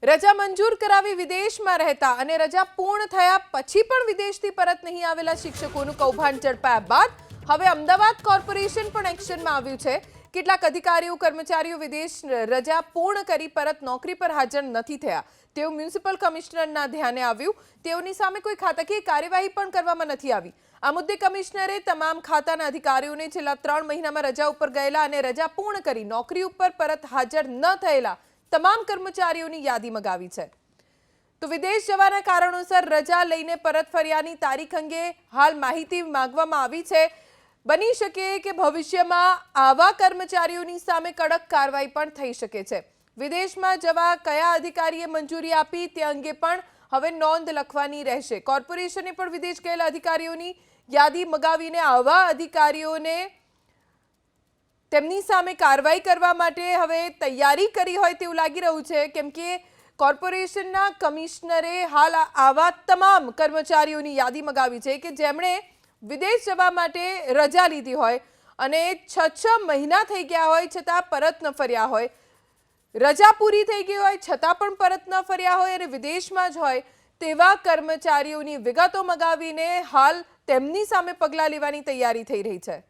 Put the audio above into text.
રજા મંજૂર કરાવી વિદેશમાં રહેતા અને રજા પૂર્ણ થયા પછી પણ વિદેશથી પરત નહીં આવેલા શિક્ષકોનું કૌભાંડ ઝડપાયા બાદ હવે અમદાવાદ કોર્પોરેશન પણ એક્શનમાં આવ્યું છે। કેટલાક અધિકારીઓ કર્મચારીઓ વિદેશ રજા પૂર્ણ કરી પરત નોકરી પર હાજર નથી થયા તેવું મ્યુનિસિપલ કમિશનરના ધ્યાને આવ્યું। તેઓની સામે કોઈ ખાતાકીય કાર્યવાહી પણ કરવામાં નથી આવી। આ મુદ્દે કમિશનરે તમામ ખાતાના અધિકારીઓને છેલ્લા 3 મહિનામાં રજા ઉપર ગયેલા અને રજા પૂર્ણ કરી નોકરી ઉપર પરત હાજર ન થયેલા તમામ કર્મચારીઓની યાદી મંગાવી છે। તો વિદેશ જવાના કારણોસર રજા લઈને પરત ફર્યાની તારીખ અંગે હાલ માહિતી માંગવામાં આવી છે। બની શકે કે ભવિષ્યમાં આવા કર્મચારીઓની સામે કડક કાર્યવાહી પણ થઈ શકે છે। વિદેશમાં જવા કયા અધિકારીએ મંજૂરી આપી તે અંગે પણ હવે નોંધ લખવાની રહેશે। કોર્પોરેશને પણ વિદેશ ગયેલા અધિકારીઓની યાદી મંગાવીને આવા અધિકારીઓને તેમની સામે કાર્યવાહી કરવા માટે હવે તૈયારી કરી હોય તેવું લાગી રહ્યું છે, કેમ કે કોર્પોરેશનના કમિશનરે હાલ આવા તમામ કર્મચારીઓની યાદી મંગાવી છે કે જેમણે વિદેશ જવા માટે રજા લીધી હોય અને 6 મહિના થઈ ગયા હોય છતાં પરત ન ફર્યા હોય, રજા પૂરી થઈ ગઈ હોય છતાં પણ પરત ન ફર્યા હોય અને વિદેશમાં જ હોય તેવા કર્મચારીઓની વિગતો મંગાવીને હાલ તેમની સામે પગલાં લેવાની તૈયારી થઈ રહી છે।